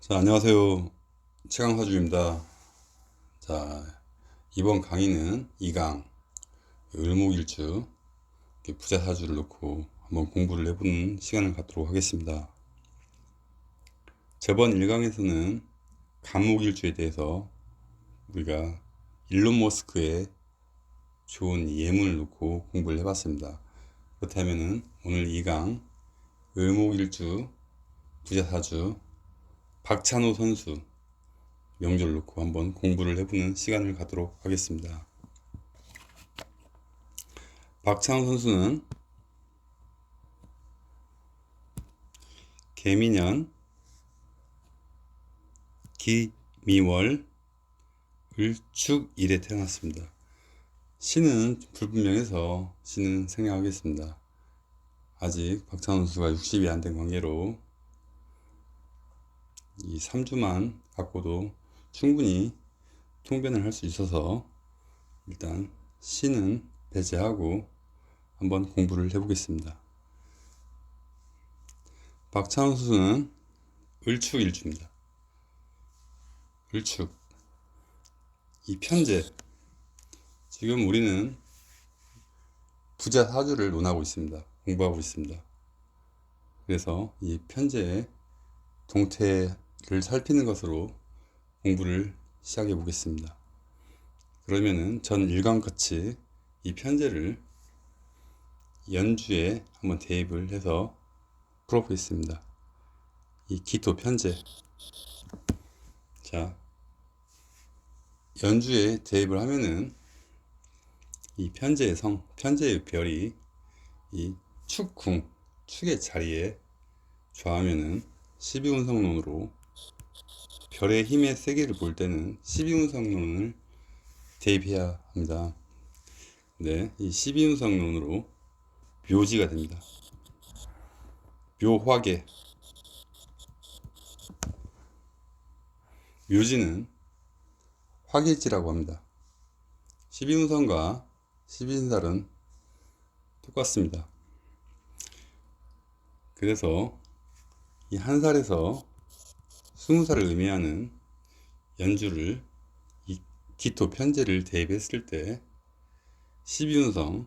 자, 안녕하세요. 최강사주입니다. 자, 이번 강의는 2강, 을목일주, 부자사주를 놓고 한번 공부를 해보는 시간을 갖도록 하겠습니다. 저번 1강에서는 간목일주에 대해서 우리가 일론 머스크의 좋은 예문을 놓고 공부를 해봤습니다. 그렇다면 오늘 2강, 을목일주, 부자사주, 박찬호 선수 명절 놓고 한번 공부를 해보는 시간을 갖도록 하겠습니다. 박찬호 선수는 개미년 기미월 을축일에 태어났습니다. 시는 불분명해서 시는 생략하겠습니다. 아직 박찬호 선수가 60이 안 된 관계로 이 3주만 갖고도 충분히 통변을 할 수 있어서 일단 시는 배제하고 한번 공부를 해보겠습니다. 박찬호 선수는 을축일주입니다. 을축, 이 편제, 지금 우리는 부자사주를 논하고 있습니다. 공부하고 있습니다. 그래서 이 편제의 동태를 살피는 것으로 공부를 시작해 보겠습니다. 그러면은 전 1강 같이 이 편제를 연주에 한번 대입을 해서 풀어보겠습니다. 이 기토 편제. 자, 연주에 대입을 하면은 이 편제의 성, 편제의 별이 이 축궁, 축의 자리에 좌하면은 12운성론으로 별의 힘의 세계를 볼 때는 12운성론을 대입해야 합니다. 네, 이 12운성론으로 묘지가 됩니다. 묘화계. 묘지는 화계지라고 합니다. 12운성과 12인살은 똑같습니다. 그래서 이 한 살에서 20살을 의미하는 연주를 이 기토 편제를 대입했을 때 12운성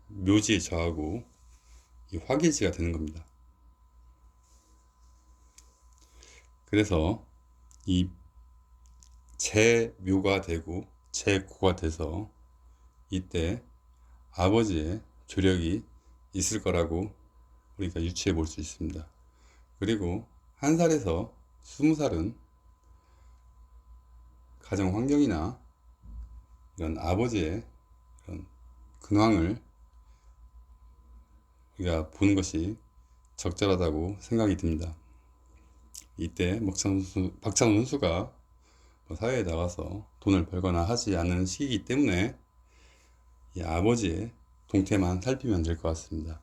묘지에 저하고 이 화계지가 되는 겁니다. 그래서 이 제묘가 되고 제고가 돼서 이때 아버지의 조력이 있을 거라고 우리가 유추해 볼 수 있습니다. 그리고 한 살에서 20살은 가정 환경이나 이런 아버지의 이런 근황을 우리가 보는 것이 적절하다고 생각이 듭니다. 이때 박찬호 선수가 사회에 나가서 돈을 벌거나 하지 않는 시기이기 때문에 이 아버지의 동태만 살피면 될 것 같습니다.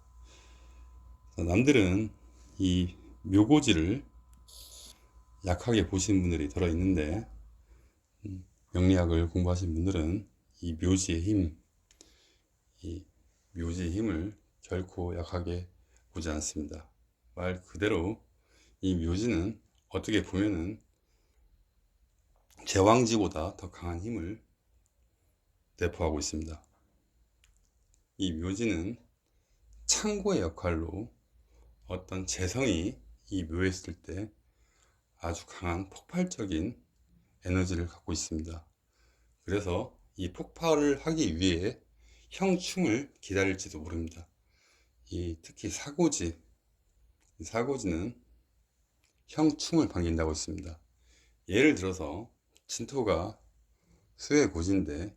남들은 이 묘고지를 약하게 보시는 분들이 들어 있는데 명리학을 공부하신 분들은 이 묘지의 힘, 이 묘지의 힘을 결코 약하게 보지 않습니다. 말 그대로 이 묘지는 어떻게 보면은 제왕지보다 더 강한 힘을 내포하고 있습니다. 이 묘지는 창고의 역할로 어떤 재성이 이 묘에 있을 때 아주 강한 폭발적인 에너지를 갖고 있습니다. 그래서 이 폭발을 하기 위해 형충을 기다릴지도 모릅니다. 특히 사고지는 형충을 반긴다고 했습니다. 예를 들어서 진토가 수의 고지인데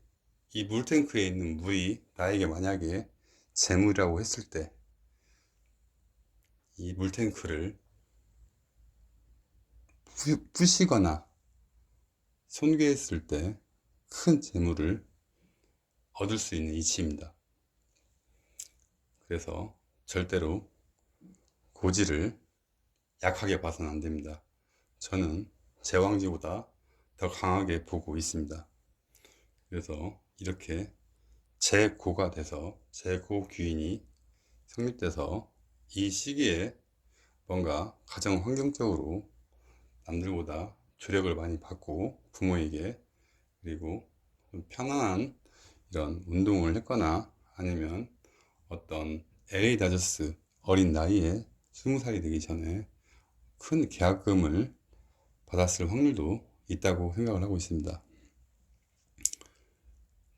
이 물탱크에 있는 물이 나에게 만약에 재물이라고 했을 때 이 물탱크를 부시거나 손괴했을 때 큰 재물을 얻을 수 있는 이치입니다. 그래서 절대로 고지를 약하게 봐서는 안 됩니다. 저는 제왕지보다 더 강하게 보고 있습니다. 그래서 이렇게 제고가 돼서 제고귀인이 성립돼서 이 시기에 뭔가 가정 환경적으로 남들보다 조력을 많이 받고 부모에게, 그리고 좀 편안한 이런 운동을 했거나 아니면 어떤 LA 다저스 어린 나이에 20살이 되기 전에 큰 계약금을 받았을 확률도 있다고 생각을 하고 있습니다.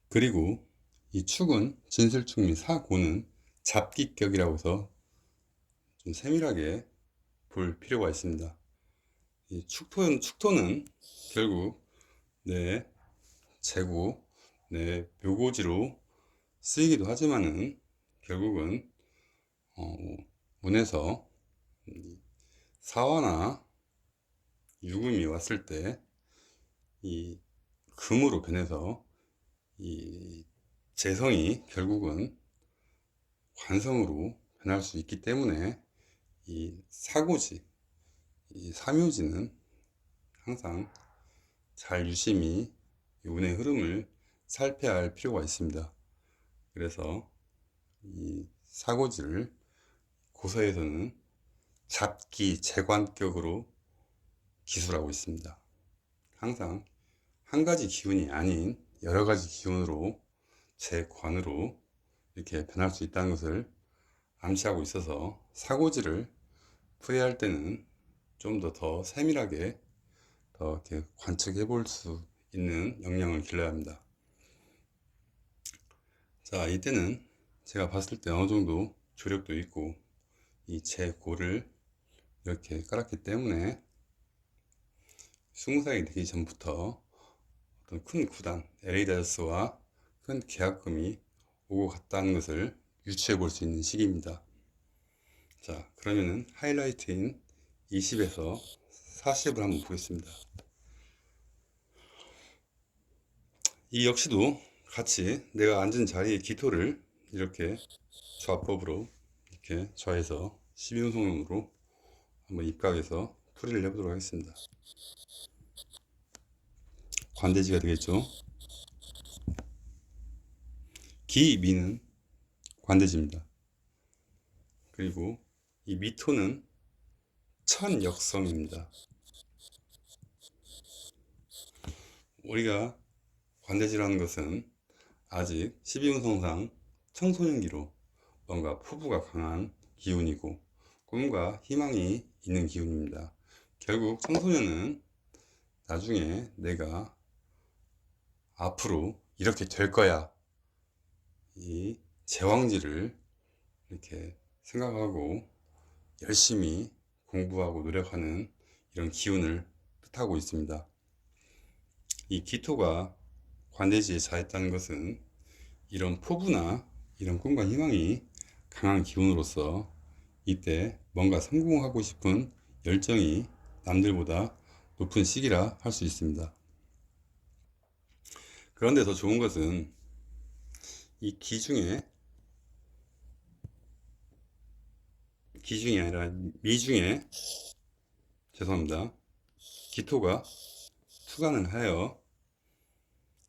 그리고 이 축은, 진술축 및 사고는 잡기격이라고 해서 좀 세밀하게 볼 필요가 있습니다. 이 축토는 결국 내 재고, 내 묘고지로 쓰이기도 하지만은 결국은 문에서 사화나 유금이 왔을 때 이 금으로 변해서 이 재성이 결국은 관성으로 변할 수 있기 때문에 이 사고지, 이 삼요지는 항상 잘 유심히 운의 흐름을 살펴야 할 필요가 있습니다. 그래서 이 사고지를 고서에서는 잡기 재관격으로 기술하고 있습니다. 항상 한 가지 기운이 아닌 여러 가지 기운으로 재관으로 이렇게 변할 수 있다는 것을 암시하고 있어서 사고지를 풀이할 때는 좀 더 세밀하게 더 이렇게 관측해 볼 수 있는 역량을 길러야 합니다. 자, 이때는 제가 봤을 때 어느 정도 조력도 있고 이 재고를 이렇게 깔았기 때문에 20살이 되기 전부터 어떤 큰 구단 LA 다저스와 큰 계약금이 오고 갔다는 것을 유추해 볼 수 있는 시기입니다. 자, 그러면은 하이라이트인 20에서 40을 한번 보겠습니다. 이 역시도 같이 내가 앉은 자리의 기토를 이렇게 좌법으로 이렇게 좌에서 12운송으로 한번 입각해서 풀이를 해보도록 하겠습니다. 관대지가 되겠죠. 기미는 관대지입니다. 그리고 이 미토는 천역성입니다. 우리가 관대지라는 것은 아직 12운성상 청소년기로 뭔가 포부가 강한 기운이고 꿈과 희망이 있는 기운입니다. 결국 청소년은 나중에 내가 앞으로 이렇게 될 거야, 이 제왕지를 이렇게 생각하고 열심히 공부하고 노력하는 이런 기운을 뜻하고 있습니다. 이 기토가 관대지에 자했다는 것은 이런 포부나 이런 꿈과 희망이 강한 기운으로서 이때 뭔가 성공하고 싶은 열정이 남들보다 높은 시기라 할 수 있습니다. 그런데 더 좋은 것은 이 기중이 아니라 미중에, 죄송합니다, 기토가 투관을 하여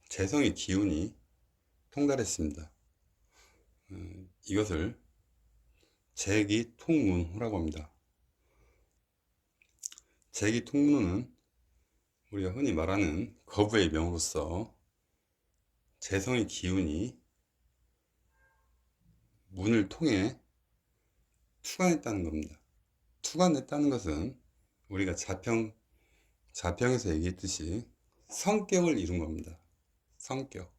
재성의 기운이 통달했습니다. 이것을 재기통문호라고 합니다. 재기통문호는 우리가 흔히 말하는 거부의 명으로서 재성의 기운이 문을 통해 투관했다는 겁니다. 투관했다는 것은 우리가 자평에서 얘기했듯이 성격을 이룬 겁니다. 성격,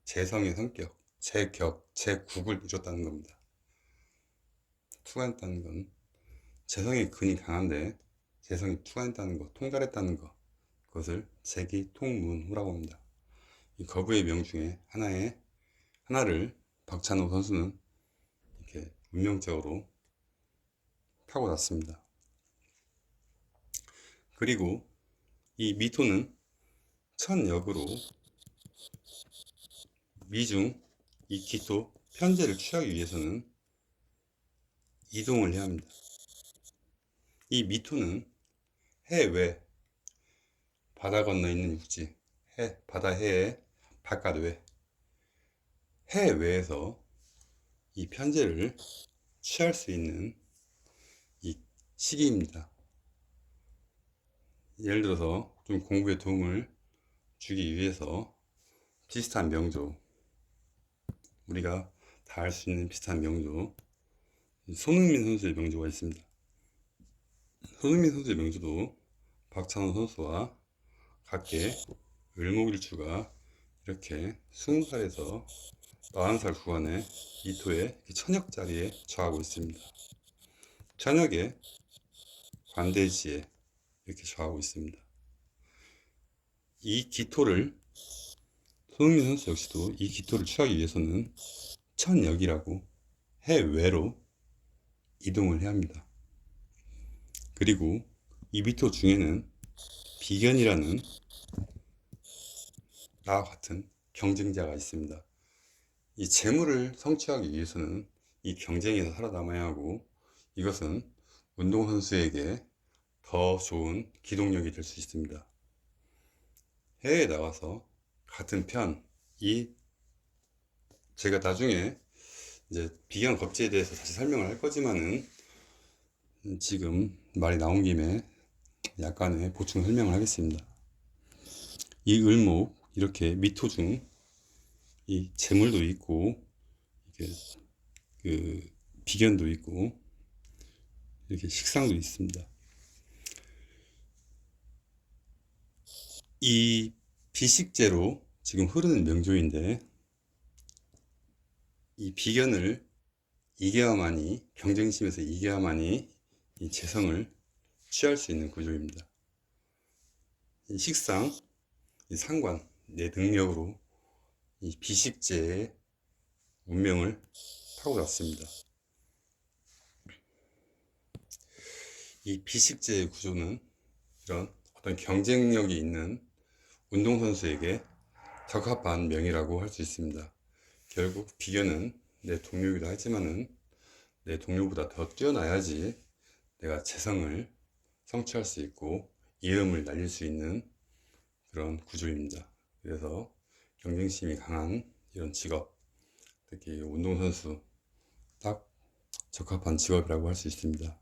재성의 성격, 재격, 재국을 이뤘다는 겁니다. 투관했다는 건 재성의 근이 강한데 재성이 투관했다는 것, 통달했다는 것, 그것을 재기통문호라고 합니다. 이 거부의 명 중에 하나를 박찬호 선수는 이렇게 운명적으로 타고났습니다. 그리고 이 미토는 천역으로 미중 이 기토 편제를 취하기 위해서는 이동을 해야 합니다. 이 미토는 해외, 바다 건너 있는 육지, 바다 해의 바깥 해외에서 이 편제를 취할 수 있는 이 시기입니다. 예를 들어서 좀 공부에 도움을 주기 위해서 비슷한 명조, 우리가 다 알 수 있는 비슷한 명조, 손흥민 선수의 명조가 있습니다. 손흥민 선수의 명조도 박찬호 선수와 같게 을목일주가 이렇게 20살에서 40살 구간에 이토의 천역 자리에 처하고 있습니다. 천역에 관대지에 이렇게 처하고 있습니다. 이 기토를 손흥민 선수 역시도 이 기토를 취하기 위해서는 천역이라고 해외로 이동을 해야 합니다. 그리고 이 미토 중에는 비견이라는 나와 같은 경쟁자가 있습니다. 이 재물을 성취하기 위해서는 이 경쟁에서 살아남아야 하고, 이것은 운동선수에게 더 좋은 기동력이 될 수 있습니다. 해외에 나가서 같은 편, 제가 나중에 이제 비견 겁제에 대해서 다시 설명을 할 거지만은 지금 말이 나온 김에 약간의 보충 설명을 하겠습니다. 이 을목, 이렇게 미토 중 이 재물도 있고, 이게 비견도 있고, 이렇게 식상도 있습니다. 이 비식재로 지금 흐르는 명조인데, 이 비견을 이겨야만이, 경쟁심에서 이겨야만이 이 재성을 취할 수 있는 구조입니다. 이 식상, 이 상관, 내 능력으로 이 비식재의 운명을 타고났습니다. 이 비식재의 구조는 이런 어떤 경쟁력이 있는 운동선수에게 적합한 명이라고 할 수 있습니다. 결국 비견은 내 동료이기도 하지만은 내 동료보다 더 뛰어나야지 내가 재성을 성취할 수 있고 이름을 날릴 수 있는 그런 구조입니다. 그래서 경쟁심이 강한 이런 직업, 특히 운동선수 딱 적합한 직업이라고 할 수 있습니다.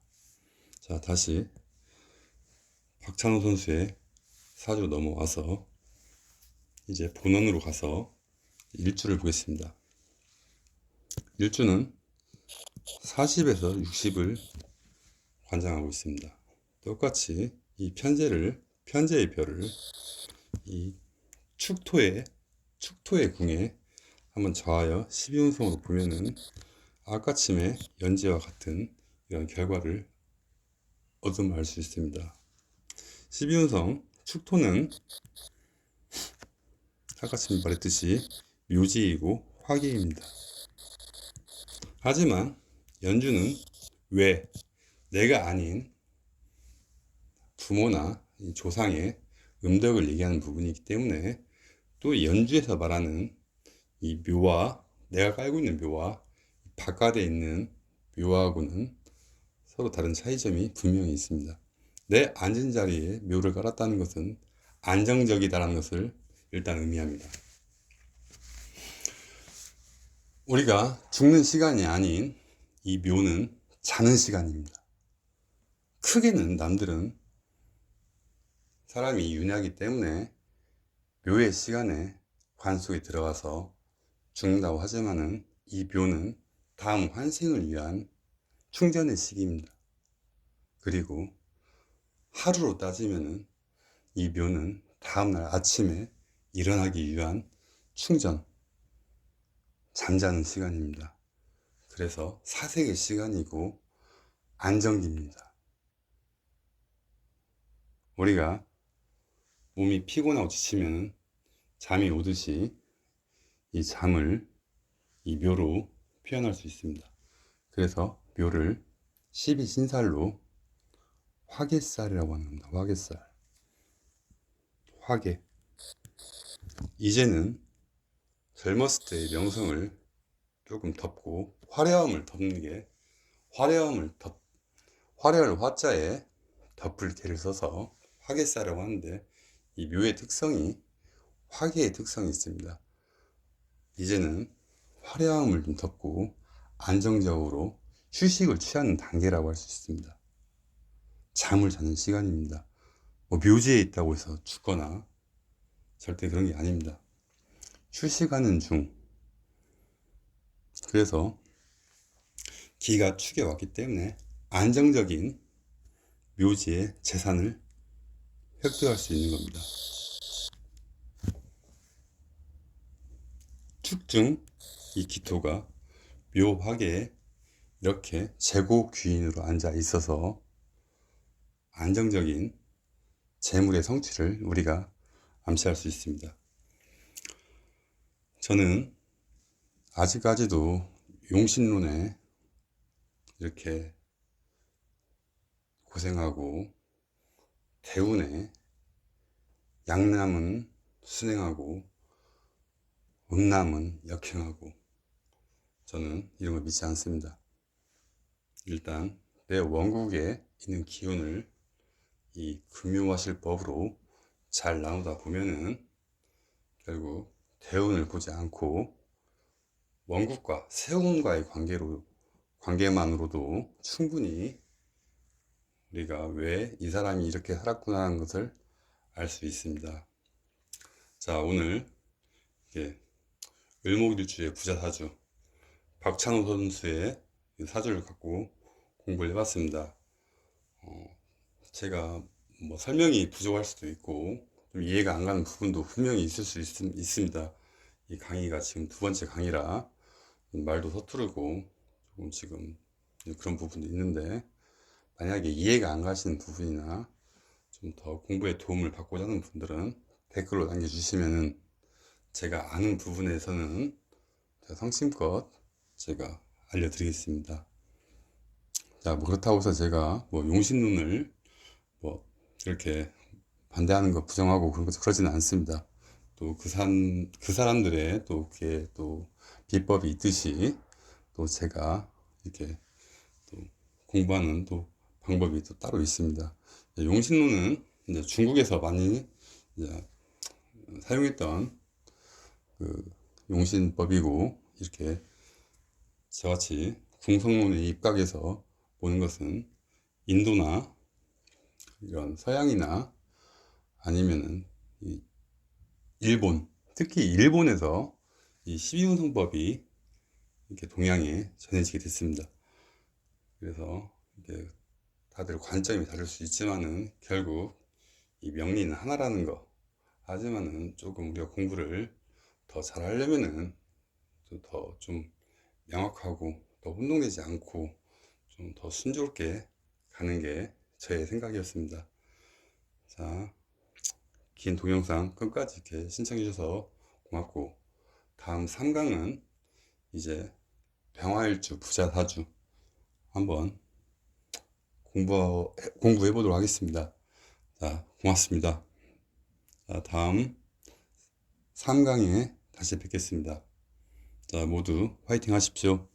자, 다시 박찬호 선수의 사주 넘어와서 이제 본원으로 가서 일주를 보겠습니다. 일주는 40에서 60을 관장하고 있습니다. 똑같이 이 편재의 별을 이 축토의 궁에 한번 저하여 12운성으로 보면은 아까침의 연재와 같은 이런 결과를 얻음할 수 있습니다. 12운성 축토는 아까침 말했듯이 묘지이고 화기입니다. 하지만 연주는 내가 아닌 부모나 조상의 음덕을 얘기하는 부분이기 때문에, 또 연주에서 말하는 이 묘와, 내가 깔고 있는 묘와 바깥에 있는 묘하고는 서로 다른 차이점이 분명히 있습니다. 내 앉은 자리에 묘를 깔았다는 것은 안정적이다라는 것을 일단 의미합니다. 우리가 죽는 시간이 아닌 이 묘는 자는 시간입니다. 크게는 남들은 사람이 윤하기 때문에 묘의 시간에 관 속에 들어가서 죽는다고 하지만은, 이 묘는 다음 환생을 위한 충전의 시기입니다. 그리고 하루로 따지면은 이 묘는 다음날 아침에 일어나기 위한 충전, 잠자는 시간입니다. 그래서 사색의 시간이고 안정기입니다. 우리가 몸이 피곤하고 지치면 잠이 오듯이 이 잠을 이 묘로 표현할 수 있습니다. 그래서 묘를 12신살로 화개살이라고 하는 겁니다. 화개살. 화개. 이제는 젊었을 때의 명성을 조금 덮고 화려함을 덮는 게, 화려할 화자에 덮을 개를 써서 화개살이라고 하는데, 이 묘의 특성이 화개의 특성이 있습니다. 이제는 화려함을 좀 덮고 안정적으로 휴식을 취하는 단계라고 할 수 있습니다. 잠을 자는 시간입니다. 뭐 묘지에 있다고 해서 죽거나 절대 그런 게 아닙니다. 휴식하는 중. 그래서 기가 축에 왔기 때문에 안정적인 묘지의 재산을 획득할 수 있는 겁니다. 축중 이 기토가 묘화계에 이렇게 재고귀인으로 앉아 있어서 안정적인 재물의 성취를 우리가 암시할 수 있습니다. 저는 아직까지도 용신론에 이렇게 고생하고 대운에 양남은 순행하고 음남은 역행하고 저는 이런 걸 믿지 않습니다. 일단 내 원국에 있는 기운을 이 금요화실법으로 잘 나누다 보면은 결국 대운을 보지 않고 원국과 세운과의 관계만으로도 충분히 우리가 왜 이 사람이 이렇게 살았구나 하는 것을 알 수 있습니다. 자, 오늘 을목일주의 부자사주 박찬호 선수의 사주를 갖고 공부를 해봤습니다. 제가 뭐 설명이 부족할 수도 있고 좀 이해가 안 가는 부분도 분명히 있을 수 있습니다. 이 강의가 지금 두 번째 강의라 말도 서투르고 조금 지금 그런 부분도 있는데, 만약에 이해가 안 가시는 부분이나 좀 더 공부에 도움을 받고자 하는 분들은 댓글로 남겨주시면은 제가 아는 부분에서는 성심껏 제가 알려드리겠습니다. 자, 뭐 그렇다고 해서 제가 뭐 용신론을 뭐 이렇게 반대하는 거 부정하고 그러지는 않습니다. 또 그 사람들의 또 그게 또 비법이 있듯이 또 제가 이렇게 또 공부하는 또 방법이 또 따로 있습니다. 용신론은 이제 중국에서 많이 이제 사용했던 그 용신법이고, 이렇게 저같이 궁성론에 입각해서 보는 것은 인도나 이런 서양이나 아니면은 이 일본, 특히 일본에서 이 12운성법이 이렇게 동양에 전해지게 됐습니다. 그래서 이게 다들 관점이 다를 수 있지만은 결국 이 명리는 하나라는 거. 하지만은 조금 우리가 공부를 더 잘하려면은 더 좀 명확하고 더 혼동되지 않고 좀 더 순조롭게 가는 게 저의 생각이었습니다. 자, 긴 동영상 끝까지 이렇게 신청해 주셔서 고맙고, 다음 3강은 이제 병화일주 부자사주 한번 공부해 보도록 하겠습니다. 자, 고맙습니다. 자, 다음 3강에 다시 뵙겠습니다. 자, 모두 화이팅 하십시오.